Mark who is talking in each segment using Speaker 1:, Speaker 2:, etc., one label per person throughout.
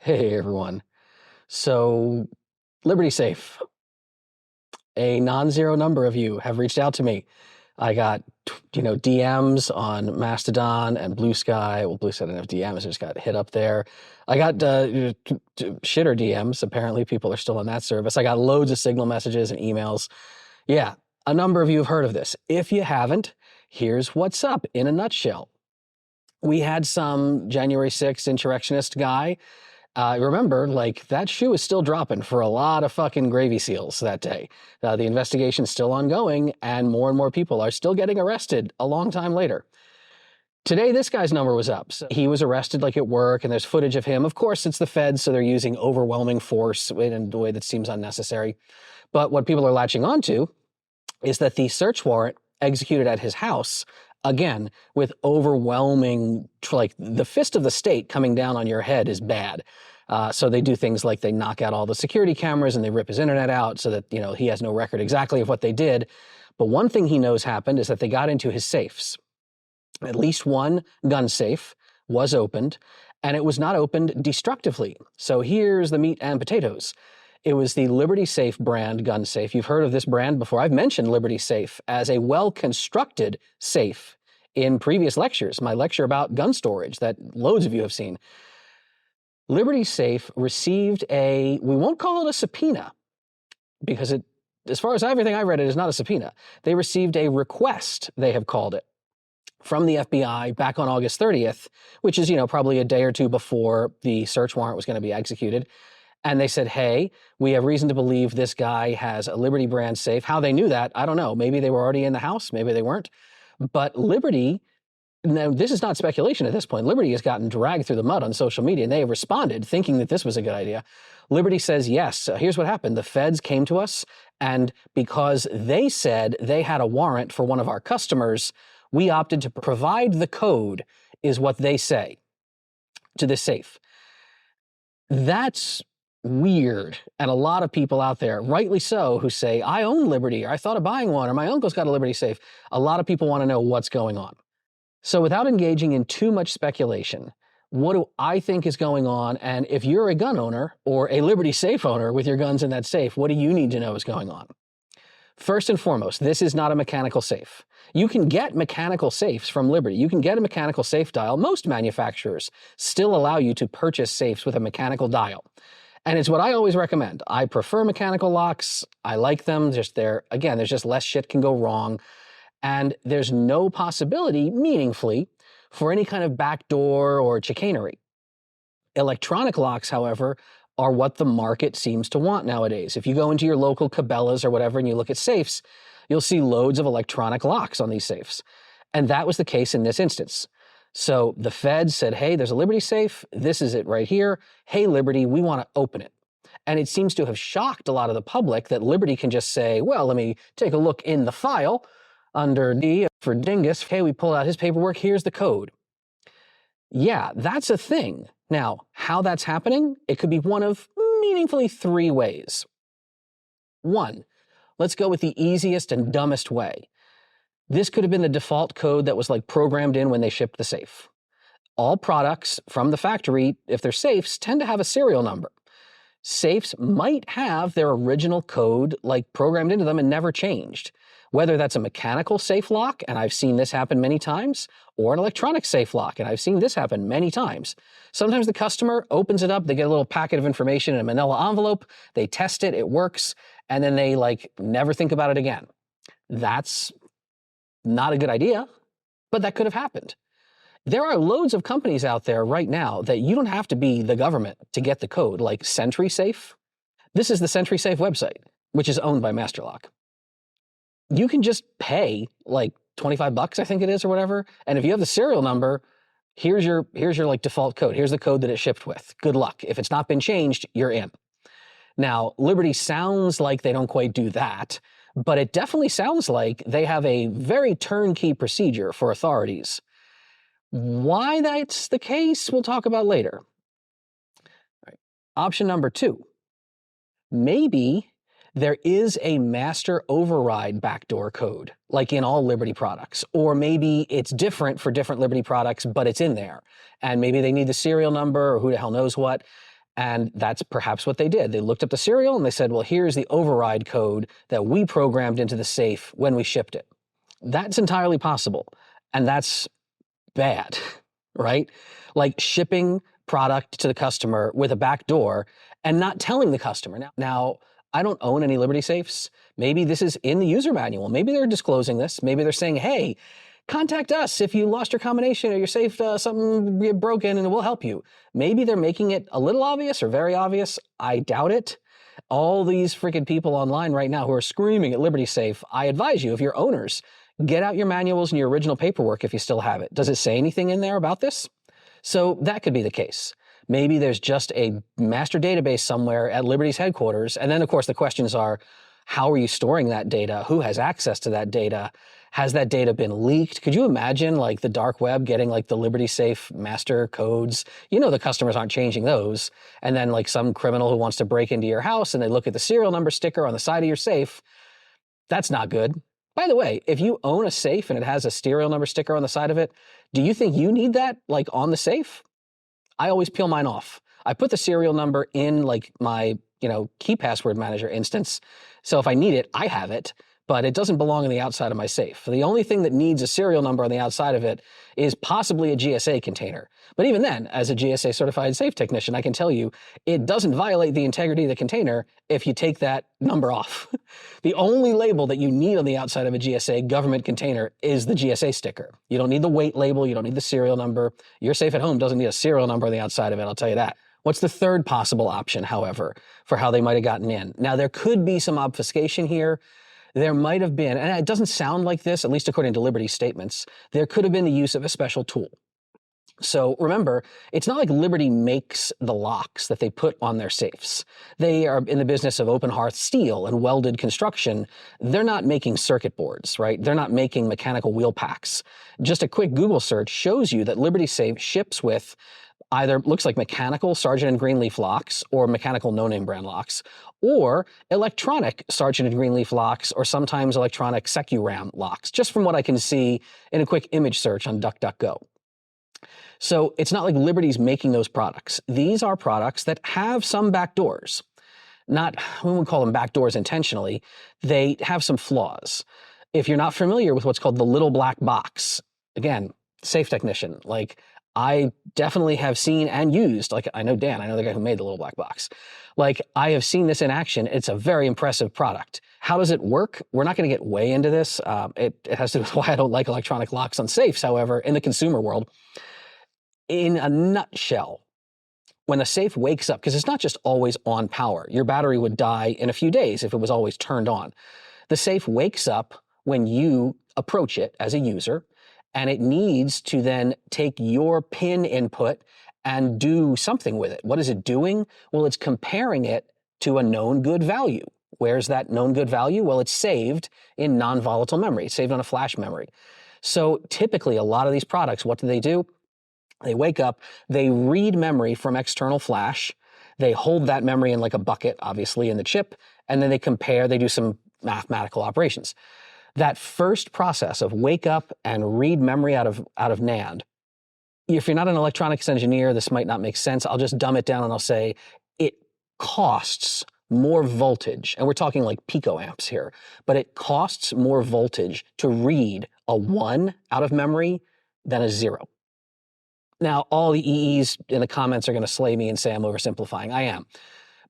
Speaker 1: Hey everyone. So, Liberty Safe, a non-zero number of you have reached out to me. I got, DMs on Mastodon and Blue Sky. Well, Blue Sky didn't have DMs, I just got hit up there. I got shitter DMs. Apparently, people are still on that service. I got loads of Signal messages and emails. Yeah, a number of you have heard of this. If you haven't, here's what's up in a nutshell. We had some January 6th insurrectionist guy. Remember, that shoe is still dropping for a lot of fucking gravy seals that day. The investigation's still ongoing, and more people are still getting arrested a long time later. Today, this guy's number was up. So he was arrested at work, and there's footage of him. Of course, it's the feds, so they're using overwhelming force in a way that seems unnecessary. But what people are latching onto is that the search warrant executed at his house, again, with overwhelming, the fist of the state coming down on your head is bad. So they do things like they knock out all the security cameras and they rip his internet out so that, he has no record exactly of what they did. But one thing he knows happened is that they got into his safes. At least one gun safe was opened, and it was not opened destructively. So here's the meat and potatoes. It was the Liberty Safe brand gun safe. You've heard of this brand before. I've mentioned Liberty Safe as a well-constructed safe in previous lectures, my lecture about gun storage that loads of you have seen. Liberty Safe received we won't call it a subpoena, because as far as everything I read, it is not a subpoena. They received a request, they have called it, from the FBI back on August 30th, which is, probably a day or two before the search warrant was going to be executed. And they said, hey, we have reason to believe this guy has a Liberty brand safe. How they knew that, I don't know. Maybe they were already in the house. Maybe they weren't. But Liberty, now this is not speculation at this point. Liberty has gotten dragged through the mud on social media, and they have responded thinking that this was a good idea. Liberty says, yes, here's what happened. The feds came to us, and because they said they had a warrant for one of our customers, we opted to provide the code, is what they say, to this safe. That's weird. And a lot of people out there, rightly so, who say, I own Liberty, or I thought of buying one, or my uncle's got a Liberty safe. A lot of people want to know what's going on. So without engaging in too much speculation, what do I think is going on? And if you're a gun owner or a Liberty safe owner with your guns in that safe, what do you need to know is going on? First and foremost, this is not a mechanical safe. You can get mechanical safes from Liberty. You can get a mechanical safe dial. Most manufacturers still allow you to purchase safes with a mechanical dial. And it's what I always recommend. I prefer mechanical locks. I like them. There's just less shit can go wrong. And there's no possibility, meaningfully, for any kind of backdoor or chicanery. Electronic locks, however, are what the market seems to want nowadays. If you go into your local Cabela's or whatever and you look at safes, you'll see loads of electronic locks on these safes. And that was the case in this instance. So the feds said, hey, there's a Liberty safe. This is it right here. Hey, Liberty, we want to open it. And it seems to have shocked a lot of the public that Liberty can just say, well, let me take a look in the file under D for Dingus. Hey, we pulled out his paperwork. Here's the code. Yeah, that's a thing. Now, how that's happening, it could be one of meaningfully three ways. One, let's go with the easiest and dumbest way. This could have been the default code that was programmed in when they shipped the safe. All products from the factory, if they're safes, tend to have a serial number. Safes might have their original code programmed into them and never changed. Whether that's a mechanical safe lock, and I've seen this happen many times, or an electronic safe lock, and I've seen this happen many times. Sometimes the customer opens it up, they get a little packet of information in a manila envelope, they test it, it works, and then they never think about it again. That's not a good idea, but that could have happened. There are loads of companies out there right now that you don't have to be the government to get the code, like SentrySafe. This is the SentrySafe website, which is owned by Masterlock. You can just pay $25, I think it is, or whatever. And if you have the serial number, here's your default code. Here's the code that it shipped with. Good luck. If it's not been changed, you're in. Now, Liberty sounds like they don't quite do that, but it definitely sounds like they have a very turnkey procedure for authorities. Why that's the case, we'll talk about later. All right. Option number two. Maybe there is a master override backdoor code, like in all Liberty products. Or maybe it's different for different Liberty products, but it's in there. And maybe they need the serial number or who the hell knows what. And that's perhaps what they did. They looked up the serial and they said, well, here's the override code that we programmed into the safe when we shipped it. That's entirely possible. And that's bad, right? Like shipping product to the customer with a backdoor and not telling the customer. Now, I don't own any Liberty safes. Maybe this is in the user manual. Maybe they're disclosing this. Maybe they're saying, hey, contact us if you lost your combination or your safe, something broken, and we'll help you. Maybe they're making it a little obvious or very obvious. I doubt it. All these freaking people online right now who are screaming at Liberty Safe, I advise you, if you're owners, get out your manuals and your original paperwork if you still have it. Does it say anything in there about this? So that could be the case. Maybe there's just a master database somewhere at Liberty's headquarters. And then, of course, the questions are, how are you storing that data? Who has access to that data? Has that data been leaked? Could you imagine like the dark web getting like the Liberty Safe master codes? You know the customers aren't changing those. And then like some criminal who wants to break into your house and they look at the serial number sticker on the side of your safe. That's not good. By the way, if you own a safe and it has a serial number sticker on the side of it, do you think you need that like on the safe? I always peel mine off. I put the serial number in like my, key password manager instance. So if I need it, I have it, but it doesn't belong on the outside of my safe. The only thing that needs a serial number on the outside of it is possibly a GSA container. But even then, as a GSA certified safe technician, I can tell you it doesn't violate the integrity of the container if you take that number off. The only label that you need on the outside of a GSA government container is the GSA sticker. You don't need the weight label. You don't need the serial number. Your safe at home doesn't need a serial number on the outside of it, I'll tell you that. What's the third possible option, however, for how they might have gotten in? Now, there could be some obfuscation here. There might have been, and it doesn't sound like this, at least according to Liberty's statements, there could have been the use of a special tool. So remember, it's not like Liberty makes the locks that they put on their safes. They are in the business of open hearth steel and welded construction. They're not making circuit boards, right? They're not making mechanical wheel packs. Just a quick Google search shows you that Liberty Safe ships with either looks like mechanical Sargent and Greenleaf locks or mechanical no-name brand locks, or electronic Sargent and Greenleaf locks, or sometimes electronic SecuRAM locks, just from what I can see in a quick image search on DuckDuckGo. So it's not like Liberty's making those products. These are products that have some backdoors. Not, we wouldn't call them backdoors intentionally. They have some flaws. If you're not familiar with what's called the little black box, again, safe technician, like I definitely have seen and used, like I know Dan, I know the guy who made the little black box. Like I have seen this in action. It's a very impressive product. How does it work? We're not going to get way into this. It has to do with why I don't like electronic locks on safes, however, in the consumer world. In a nutshell, when a safe wakes up, because it's not just always on power, your battery would die in a few days if it was always turned on. The safe wakes up when you approach it as a user, and it needs to then take your PIN input and do something with it. What is it doing? Well, it's comparing it to a known good value. Where's that known good value? Well, it's saved in non-volatile memory. It's saved on a flash memory. So typically, a lot of these products, what do? They wake up, they read memory from external flash, they hold that memory in like a bucket, obviously, in the chip, and then they compare, they do some mathematical operations. That first process of wake up and read memory out of NAND, if you're not an electronics engineer, this might not make sense. I'll just dumb it down and I'll say it costs more voltage, and we're talking like picoamps here, but it costs more voltage to read a 1 out of memory than a 0. Now, all the EEs in the comments are going to slay me and say I'm oversimplifying. I am.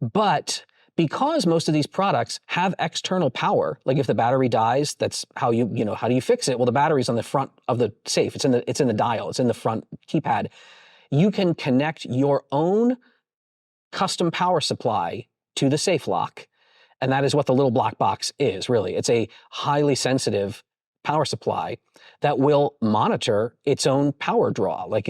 Speaker 1: But because most of these products have external power, like if the battery dies, that's how how do you fix it? Well, the battery's on the front of the safe. It's in the dial. It's in the front keypad. You can connect your own custom power supply to the safe lock. And that is what the little black box is, really. It's a highly sensitive power supply that will monitor its own power draw. Like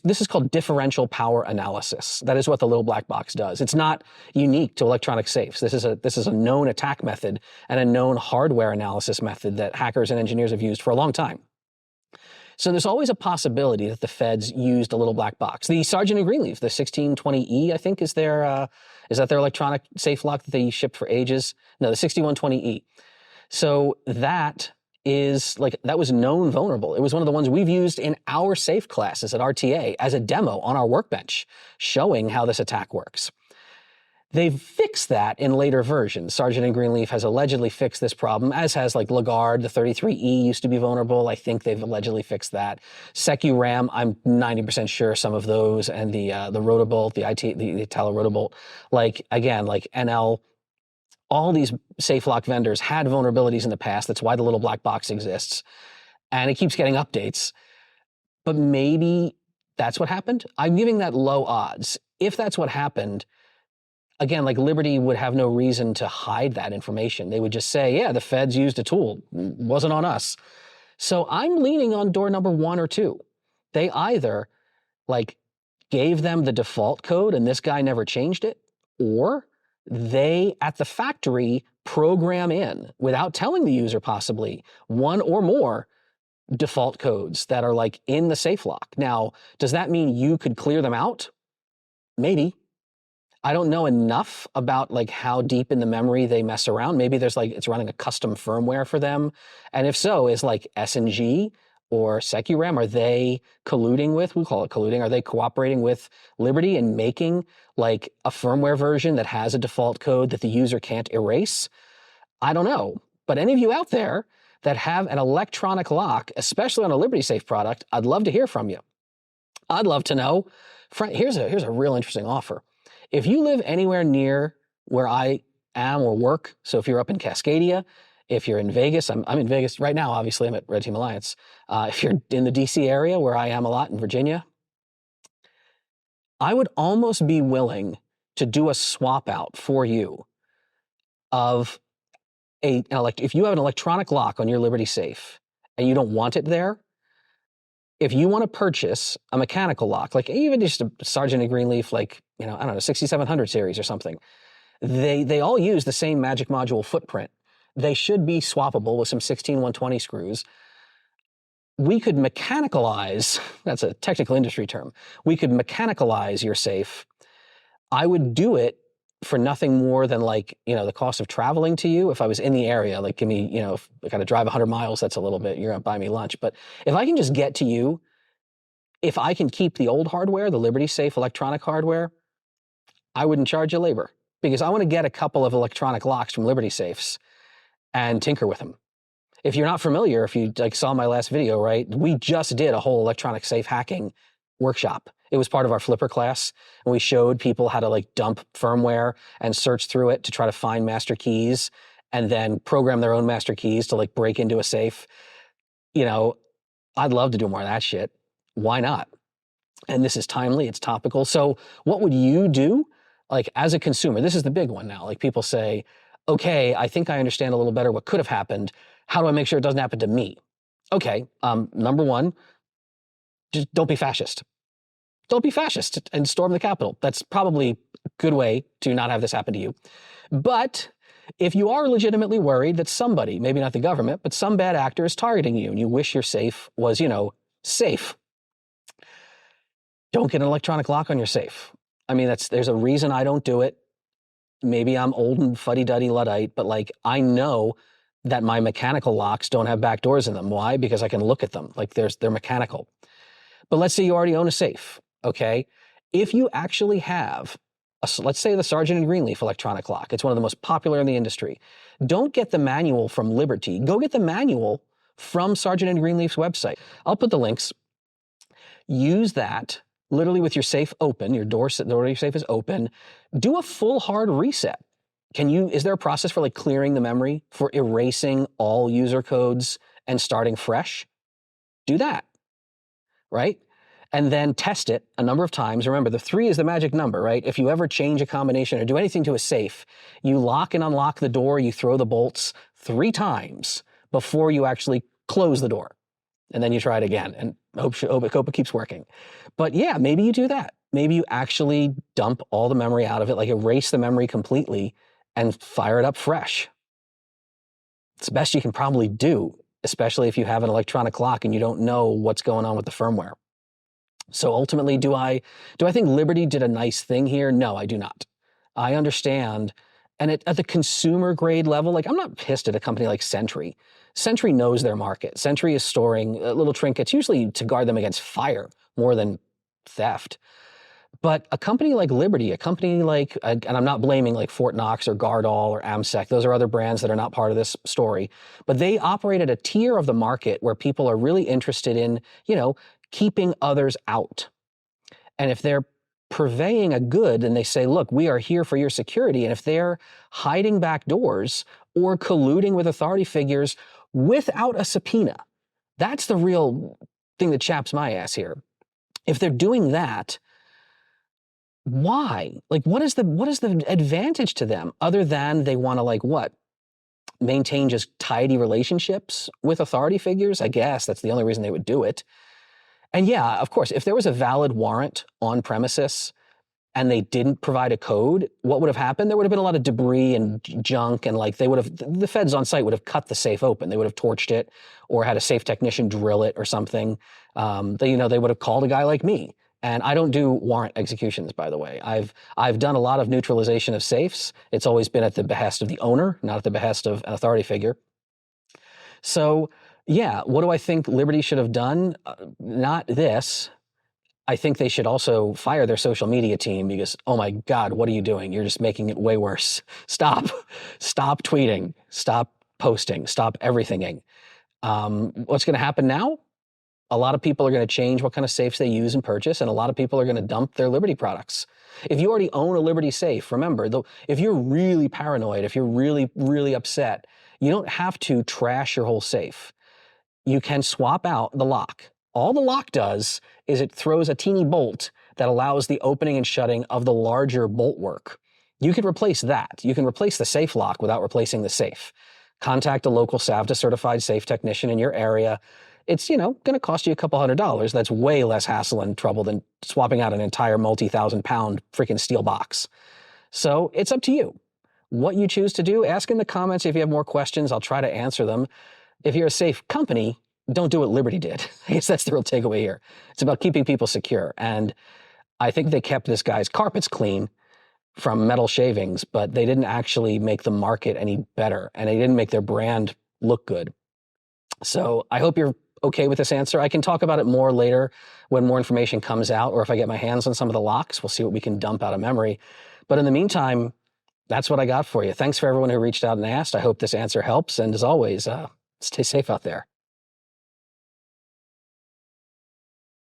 Speaker 1: this is called differential power analysis. That is what the little black box does. It's not unique to electronic safes. This is a known attack method and a known hardware analysis method that hackers and engineers have used for a long time. So there's always a possibility that the feds used a little black box. The Sargent and Greenleaf, the 1620E, I think is that their electronic safe lock that they shipped for ages? No, the 6120E. So that is like, that was known vulnerable. It was one of the ones we've used in our safe classes at RTA as a demo on our workbench, showing how this attack works. They've fixed that in later versions. Sargent and Greenleaf has allegedly fixed this problem, as has like Lagarde. The 33E used to be vulnerable. I think they've allegedly fixed that. SecuRAM, I'm 90% sure some of those, and the Rotobolt, the Italo Rotobolt, like again, like NL, all these safe lock vendors had vulnerabilities in the past. That's why the little black box exists, and it keeps getting updates. But maybe that's what happened. I'm giving that low odds. If that's what happened, again, like Liberty would have no reason to hide that information. They would just say, yeah, the feds used a tool. Wasn't on us. So I'm leaning on door number 1 or 2. They either like gave them the default code and this guy never changed it, or they at the factory program in, without telling the user possibly, 1 or more default codes that are like in the safe lock. Now, does that mean you could clear them out? Maybe. I don't know enough about like how deep in the memory they mess around. Maybe there's like, it's running a custom firmware for them. And if so, is like S&G or SecuRAM, are they colluding with, we call it colluding, are they cooperating with Liberty and making like a firmware version that has a default code that the user can't erase? I don't know. But any of you out there that have an electronic lock, especially on a Liberty Safe product, I'd love to hear from you. I'd love to know. Here's a real interesting offer. If you live anywhere near where I am or work, so if you're up in Cascadia, if you're in Vegas, I'm in Vegas right now, obviously, I'm at Red Team Alliance. If you're in the DC area, where I am a lot in Virginia, I would almost be willing to do a swap out for you of if you have an electronic lock on your Liberty Safe and you don't want it there, if you want to purchase a mechanical lock, like even just a Sargent and Greenleaf, like, I don't know, 6700 series or something, they all use the same Magic Module footprint. They should be swappable with some 16120 screws. We could mechanicalize, that's a technical industry term, we could mechanicalize your safe. I would do it for nothing more than like, the cost of traveling to you. If I was in the area, like give me, if I got to drive 100 miles, that's a little bit, you're going to buy me lunch. But if I can just get to you, if I can keep the old hardware, the Liberty Safe electronic hardware, I wouldn't charge you labor, because I want to get a couple of electronic locks from Liberty Safes and tinker with them. If you're not familiar, if you like saw my last video, right, we just did a whole electronic safe hacking workshop. It was part of our Flipper class, and we showed people how to like dump firmware and search through it to try to find master keys and then program their own master keys to like break into a safe. I'd love to do more of that shit. Why not? And this is timely, it's topical. So what would you do? Like as a consumer, this is the big one now. Like people say, okay, I think I understand a little better what could have happened. How do I make sure it doesn't happen to me? Okay, number 1, just don't be fascist. Don't be fascist and storm the Capitol. That's probably a good way to not have this happen to you. But if you are legitimately worried that somebody, maybe not the government, but some bad actor is targeting you and you wish your safe was, safe, don't get an electronic lock on your safe. I mean, there's a reason I don't do it. Maybe I'm old and fuddy-duddy Luddite, but like I know that my mechanical locks don't have backdoors in them. Why? Because I can look at them. Like they're mechanical. But let's say you already own a safe, okay? If you actually have, let's say the Sargent and Greenleaf electronic lock, it's one of the most popular in the industry. Don't get the manual from Liberty. Go get the manual from Sargent and Greenleaf's website. I'll put the links. Use that literally with your safe open, the door of your safe is open. Do a full hard reset. Is there a process for like clearing the memory, for erasing all user codes and starting fresh? Do that. Right? And then test it a number of times. Remember, the 3 is the magic number, right? If you ever change a combination or do anything to a safe, you lock and unlock the door, you throw the bolts 3 times before you actually close the door. And then you try it again and hope it keeps working. But yeah, maybe you do that. Maybe you actually dump all the memory out of it, like erase the memory completely and fire it up fresh. It's the best you can probably do, especially if you have an electronic lock and you don't know what's going on with the firmware. So ultimately, do I think Liberty did a nice thing here? No, I do not. I understand And at the consumer grade level, like I'm not pissed at a company like Sentry. Sentry knows their market. Sentry is storing little trinkets, usually to guard them against fire more than theft. But a company like Liberty, a company like, and I'm not blaming like Fort Knox or Gardall or AMSEC, those are other brands that are not part of this story, but they operate at a tier of the market where people are really interested in, keeping others out. And if they're purveying a good and they say, look, we are here for your security, and if they're hiding back doors or colluding with authority figures without a subpoena, that's the real thing that chaps my ass here. If they're doing that, why? Like, what is the advantage to them other than they want to maintain just tidy relationships with authority figures? I guess that's the only reason they would do it. And yeah, of course, if there was a valid warrant on premises and they didn't provide a code, what would have happened? There would have been a lot of debris and junk, and the feds on site would have cut the safe open. They would have torched it or had a safe technician drill it or something. They would have called a guy like me. And I don't do warrant executions, by the way. I've done a lot of neutralization of safes. It's always been at the behest of the owner, not at the behest of an authority figure. So yeah, what do I think Liberty should have done? Not this. I think they should also fire their social media team because, oh my God, what are you doing? You're just making it way worse. Stop. Stop tweeting. Stop posting. Stop everythinging. What's going to happen now? A lot of people are going to change what kind of safes they use and purchase, and a lot of people are going to dump their Liberty products. If you already own a Liberty safe, remember, if you're really paranoid, if you're really, really upset, you don't have to trash your whole safe. You can swap out the lock. All the lock does is it throws a teeny bolt that allows the opening and shutting of the larger bolt work. You can replace that. You can replace the safe lock without replacing the safe. Contact a local SAVTA certified safe technician in your area. It's, going to cost you a couple $100. That's way less hassle and trouble than swapping out an entire multi-thousand-pound freaking steel box. So it's up to you. What you choose to do, ask in the comments if you have more questions. I'll try to answer them. If you're a safe company, don't do what Liberty did. I guess that's the real takeaway here. It's about keeping people secure. And I think they kept this guy's carpets clean from metal shavings, but they didn't actually make the market any better, and they didn't make their brand look good. So I hope you're okay with this answer. I can talk about it more later when more information comes out, or if I get my hands on some of the locks, we'll see what we can dump out of memory. But in the meantime, that's what I got for you. Thanks for everyone who reached out and asked. I hope this answer helps. And as always, stay safe out there.